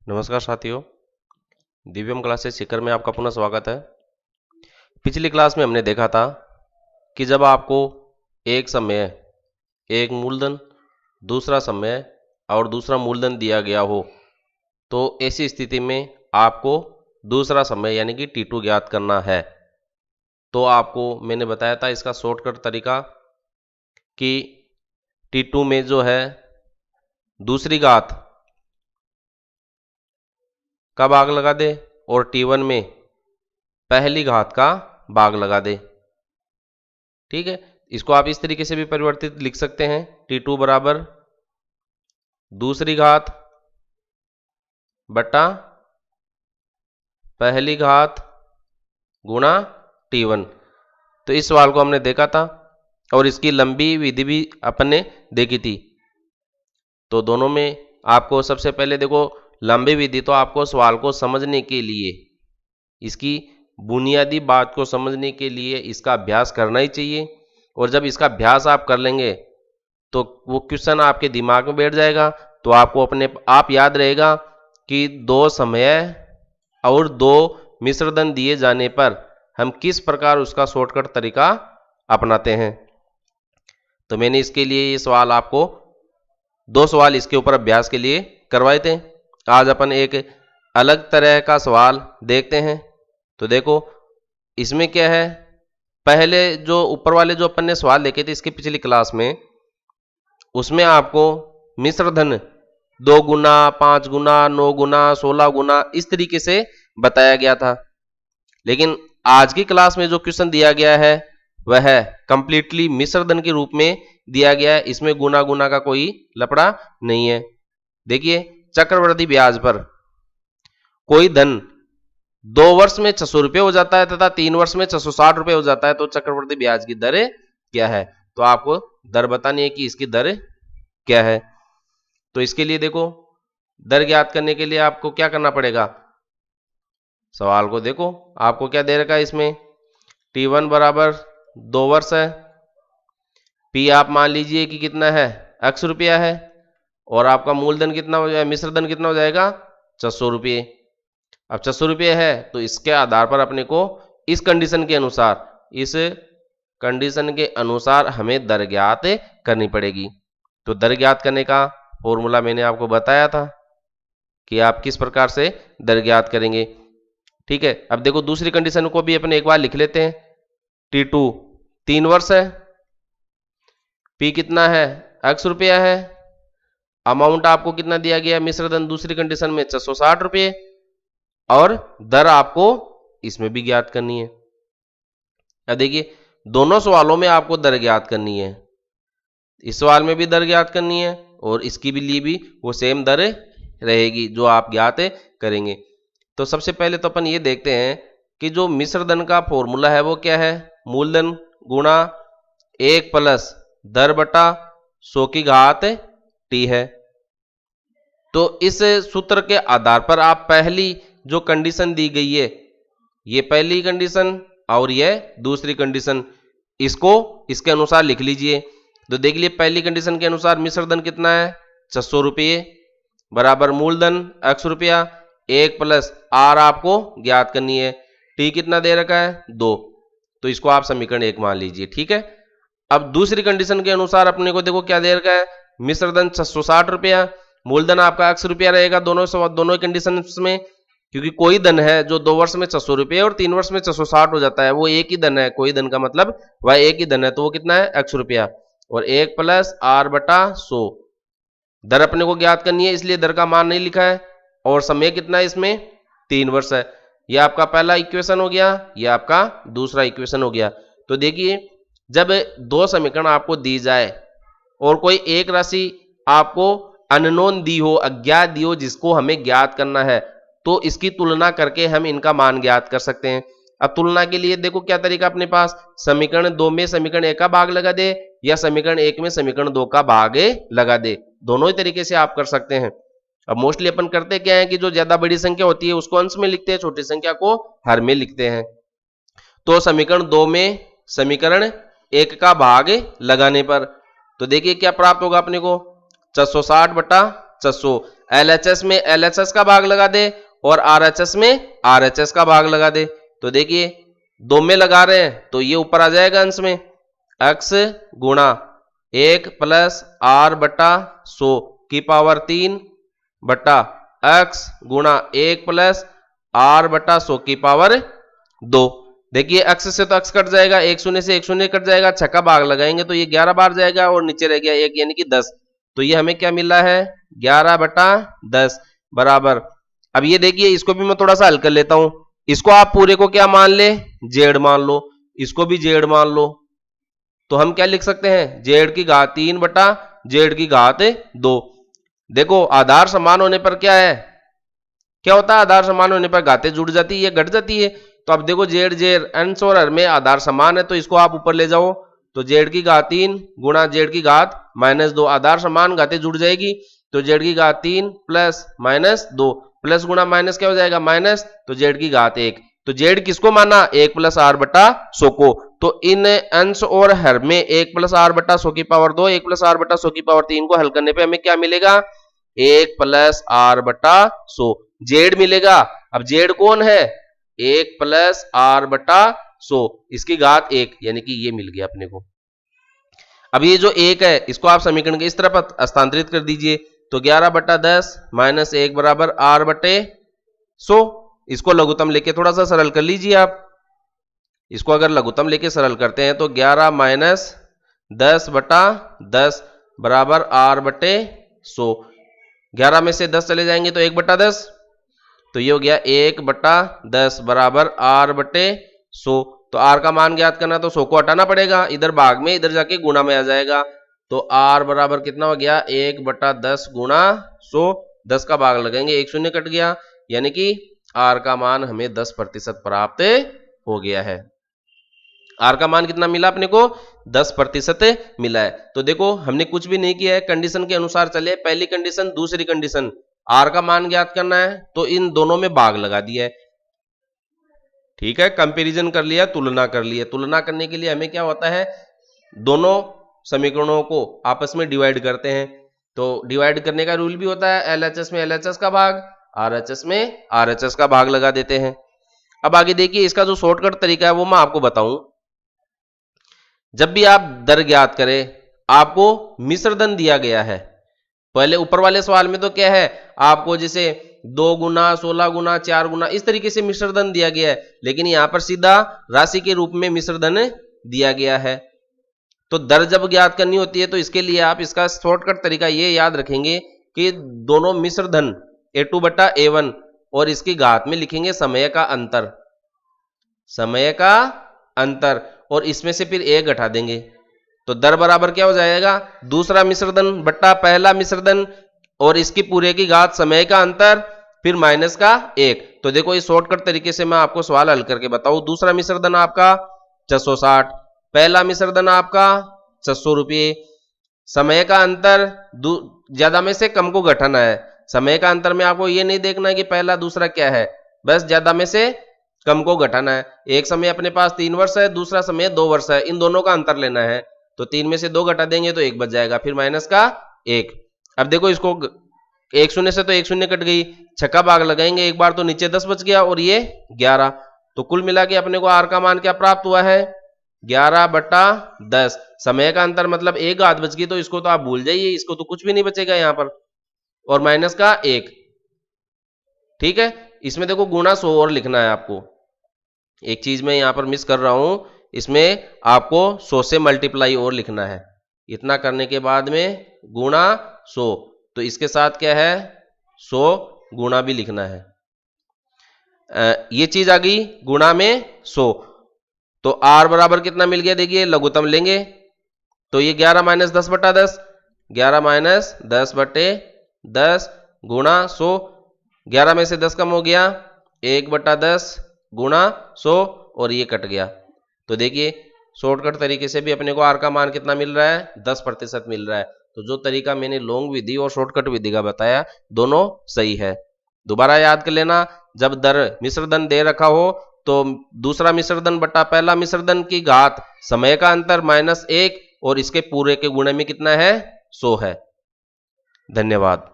नमस्कार साथियों, दिव्यम क्लासेस सीकर में आपका पुनः स्वागत है। पिछली क्लास में हमने देखा था कि जब आपको एक समय एक मूलधन, दूसरा समय और दूसरा मूलधन दिया गया हो तो ऐसी स्थिति में आपको दूसरा समय यानी कि T2 ज्ञात करना है। तो आपको मैंने बताया था इसका शॉर्टकट तरीका कि T2 में जो है दूसरी घात का भाग लगा दे और T1 में पहली घात का भाग लगा दे। ठीक है, इसको आप इस तरीके से भी परिवर्तित लिख सकते हैं, T2 बराबर दूसरी घात बटा पहली घात गुणा T1। तो इस सवाल को हमने देखा था और इसकी लंबी विधि भी अपन ने देखी थी। तो दोनों में आपको सबसे पहले देखो, लंबी विधि तो आपको सवाल को समझने के लिए, इसकी बुनियादी बात को समझने के लिए इसका अभ्यास करना ही चाहिए। और जब इसका अभ्यास आप कर लेंगे तो वो क्वेश्चन आपके दिमाग में बैठ जाएगा। तो आपको अपने आप याद रहेगा कि दो समय और दो मिश्रधन दिए जाने पर हम किस प्रकार उसका शॉर्टकट तरीका अपनाते हैं। तो मैंने इसके लिए ये सवाल आपको दो सवाल इसके ऊपर अभ्यास के लिए करवाए थे। आज अपन एक अलग तरह का सवाल देखते हैं। तो देखो इसमें क्या है, पहले जो ऊपर वाले जो अपन ने सवाल देखे थे इसकी पिछली क्लास में, उसमें आपको मिश्रधन 2 गुना, 5 गुना, 9 गुना, 16 गुना इस तरीके से बताया गया था। लेकिन आज की क्लास में जो क्वेश्चन दिया गया है वह कंप्लीटली मिश्रधन के रूप में दिया गया है। इसमें गुना गुना का कोई लफड़ा नहीं है। देखिए, चक्रवृद्धि ब्याज पर कोई धन 2 वर्ष में 600 रुपये हो जाता है तथा 3 वर्ष में 660 रुपये हो जाता है, तो चक्रवृद्धि ब्याज की दर क्या है। तो आपको दर बतानी है कि इसकी दर क्या है। तो इसके लिए देखो, दर ज्ञात करने के लिए आपको क्या करना पड़ेगा, सवाल को देखो, आपको क्या दे रखा है इसमें, T1 बराबर 2 वर्ष है, P आप मान लीजिए कि कितना है, x रुपया है, और आपका मूलधन कितना हो जाएगा, मिश्रधन कितना हो जाएगा, 600 रुपये। अब 600 रुपये है तो इसके आधार पर अपने को इस कंडीशन के अनुसार हमें दर ज्ञात करनी पड़ेगी। तो दर ज्ञात करने का फॉर्मूला मैंने आपको बताया था कि आप किस प्रकार से दर ज्ञात करेंगे। ठीक है, अब देखो दूसरी कंडीशन को भी अपने एक बार लिख लेते हैं। T2 3 वर्ष है, P कितना है, x रुपया है, अमाउंट आपको कितना दिया गया, मिश्रधन दूसरी कंडीशन में 660 रुपये, और दर आपको इसमें भी ज्ञात करनी है। अब देखिए, दोनों सवालों में आपको दर ज्ञात करनी है, इस सवाल में भी दर ज्ञात करनी है और इसकी भी लिए भी वो सेम दर रहेगी जो आप ज्ञात करेंगे। तो सबसे पहले तो अपन ये देखते हैं कि जो मिश्रधन का फॉर्मूला है वो क्या है, मूलधन गुणा 1 प्लस दर बटा 100 की घात T है। तो इस सूत्र के आधार पर आप पहली जो कंडीशन दी गई है, ये पहली कंडीशन और ये दूसरी कंडीशन, इसको इसके अनुसार लिख लीजिए। तो देख लीजिए, पहली कंडीशन के अनुसार मिश्रधन कितना है, 600 रुपये बराबर मूलधन x रुपया, 1 प्लस r आपको ज्ञात करनी है, T कितना दे रखा है, 2। तो इसको आप समीकरण 1 मान लीजिए। ठीक है, अब दूसरी कंडीशन के अनुसार अपने को देखो क्या दे रखा है, मिश्रधन 660 रुपया, मूलधन आपका x रुपया रहेगा दोनों कंडीशन में, क्योंकि कोई धन है जो 2 वर्ष में 600 रुपये और 3 वर्ष में 660 हो जाता है, वो एक ही धन है, कोई धन का मतलब वह एक ही धन है, तो वो कितना है, x रुपया, और 1 प्लस r बटा 100। दर अपने को ज्ञात करनी है इसलिए दर का मान नहीं लिखा है, और समय कितना है इसमें, 3 वर्ष है। यह आपका पहला इक्वेशन हो गया, यह आपका दूसरा इक्वेशन हो गया। तो देखिए, जब दो समीकरण आपको दी जाए और कोई एक राशि आपको अननोन दी हो, अज्ञात दी हो, जिसको हमें ज्ञात करना है, तो इसकी तुलना करके हम इनका मान ज्ञात कर सकते हैं। अब तुलना के लिए देखो क्या तरीका अपने पास, समीकरण 2 में समीकरण 1 का भाग लगा दे या समीकरण 1 में समीकरण 2 का भाग लगा दे, दोनों ही तरीके से आप कर सकते हैं। अब मोस्टली अपन करते क्या है कि जो ज्यादा बड़ी संख्या होती है उसको अंश में लिखते हैं, छोटी संख्या को हर में लिखते हैं। तो समीकरण 2 में समीकरण 1 का भाग लगाने पर तो देखिए क्या प्राप्त होगा अपने को, 660 बटा 600। LHS में LHS का भाग लगा दे और RHS में RHS का भाग लगा दे। तो देखिए 2 में लगा रहे हैं तो ये ऊपर आ जाएगा अंश में, x गुणा 1 प्लस r बटा 100 की पावर 3 बटा x गुणा 1 प्लस r बटा 100 की पावर 2। देखिए x से तो x कट जाएगा, 1 शून्य से 1 शून्य कट जाएगा, छक्का भाग लगाएंगे तो ये 11 बार जाएगा और नीचे रह गया 1 यानी कि 10। तो ये हमें क्या मिला है 11 बटा 10 बराबर। अब ये देखिए इसको भी मैं थोड़ा सा हल कर लेता हूं, इसको आप पूरे को क्या मान ले जेड मान लो, इसको भी जेड मान लो, तो हम क्या लिख सकते हैं जेड की घात 3 बटा जेड की घात 2। देखो आधार समान होने पर क्या है, क्या होता है आधार समान होने पर घातें जुड़ जाती है, घट जाती है। तो अब देखो जेड जेड अंश और हर में आधार समान है तो इसको आप ऊपर ले जाओ, तो जेड की घात 3 गुणा जेड की घात -2, आधार समान घातें जुड़ जाएगी तो जेड की घात 3 प्लस -2 प्लस गुणा माइनस क्या हो जाएगा माइनस, तो जेड की घात 1। तो जेड किसको माना 1 प्लस आर बटा 100 को, तो इन अंश और हर में 1 प्लस आर बटा 100 की पावर 2 1 प्लस आर बटा 100 की पावर 3 को हल करने पे हमें क्या मिलेगा 1 प्लस आर बटा 100 जेड मिलेगा। अब जेड कौन है 1 प्लस आर बटा 100 इसकी घात 1 यानी कि ये मिल गया अपने को। अब ये जो 1 है इसको आप समीकरण के इस तरफ हस्तांतरित कर दीजिए, तो 11 बटा 10 माइनस 1 बराबर आर बटे 100। इसको लघुत्तम लेके थोड़ा सा सरल कर लीजिए आप, इसको अगर लघुत्तम लेके सरल करते हैं तो 11 माइनस 10 बटा 10 बराबर आर बटे 100। 11 में से 10 चले जाएंगे तो 1 बटा 10, तो ये हो गया 1 बटा 10 बराबर आर बटे 100। तो आर का मान ज्ञात करना तो 100 को हटाना पड़ेगा, इधर भाग में इधर जाके गुणा में आ जाएगा, तो आर बराबर कितना हो गया 1 बटा 10 गुणा 100, 10 का भाग लगाएंगे 1 शून्य कट गया, यानी कि आर का मान हमें 10% प्राप्त हो गया है। आर का मान कितना मिला अपने को 10% मिला है। तो देखो हमने कुछ भी नहीं किया है, कंडीशन के अनुसार चले, पहली कंडीशन दूसरी कंडीशन, आर का मान ज्ञात करना है तो इन दोनों में भाग लगा दिया है, ठीक है, कंपैरिजन कर लिया, तुलना कर लिया। तुलना करने के लिए हमें क्या होता है दोनों समीकरणों को आपस में डिवाइड करते हैं, तो डिवाइड करने का रूल भी होता है एलएचएस में एलएचएस का भाग, आरएचएस में आरएचएस का भाग लगा देते हैं। अब आगे देखिए इसका जो शॉर्टकट तरीका है वो मैं आपको बताऊं, जब भी आप दर ज्ञात करें आपको मिश्र दर दिया गया है, पहले ऊपर वाले सवाल में तो क्या है आपको जैसे 2 गुना 16 गुना 4 गुना इस तरीके से मिश्र धन दिया गया है, लेकिन यहां पर सीधा राशि के रूप में मिश्र धन दिया गया है। तो दर जब ज्ञात करनी होती है तो इसके लिए आप इसका शॉर्टकट तरीका ये याद रखेंगे कि दोनों मिश्र धन a2 बटा a1 और इसकी घात में लिखेंगे समय का अंतर, समय का अंतर, और इसमें से फिर एक घटा देंगे, तो दर बराबर क्या हो जाएगा दूसरा मिश्रधन बट्टा पहला मिश्रधन और इसकी पूरे की घात समय का अंतर फिर माइनस का 1। तो देखो इस शॉर्टकट तरीके से मैं आपको सवाल हल करके बताऊं, दूसरा मिश्रधन आपका 660, पहला मिश्रधन आपका 600 रुपये, समय का अंतर ज्यादा में से कम को घटाना है। समय का अंतर में आपको ये नहीं देखना है कि पहला दूसरा क्या है, बस ज्यादा में से कम को घटाना है। एक समय अपने पास 3 वर्ष है, दूसरा समय 2 वर्ष है, इन दोनों का अंतर लेना है, तो 3 में से 2 घटा देंगे तो 1 बच जाएगा, फिर माइनस का 1। अब देखो इसको 1 शून्य से तो 1 शून्य कट गई, छक्का भाग लगाएंगे एक बार तो नीचे 10 बच गया और ये 11, तो कुल मिला के अपने को आर का मान क्या प्राप्त हुआ है 11 बटा 10। समय का अंतर मतलब 1 घात बच गई, तो इसको तो आप भूल जाइए, इसको तो कुछ भी नहीं बचेगा यहां पर, और माइनस का 1, ठीक है। इसमें देखो गुणा 100 और लिखना है आपको, एक चीज मैं यहां पर मिस कर रहा हूं, इसमें आपको 100 से मल्टीप्लाई और लिखना है, इतना करने के बाद में गुणा 100, तो इसके साथ क्या है 100 गुणा भी लिखना है, ये चीज आ गई गुणा में 100। तो आर बराबर कितना मिल गया देखिए, लघुत्तम लेंगे तो ये 11 माइनस 10 बटा 10, 11 माइनस 10 बटे 10 गुणा 100, 11 में से 10 कम हो गया 1 बटा 10 गुणा 100 और ये कट गया। तो देखिए शॉर्टकट तरीके से भी अपने को आर का मान कितना मिल रहा है 10% मिल रहा है। तो जो तरीका मैंने लॉन्ग विधि और शॉर्टकट विधि का बताया दोनों सही है। दोबारा याद कर लेना, जब दर मिश्रधन दे रखा हो तो दूसरा मिश्रधन बटा पहला मिश्रधन की घात समय का अंतर -1 और इसके पूरे के गुणे में कितना है 100 है। धन्यवाद।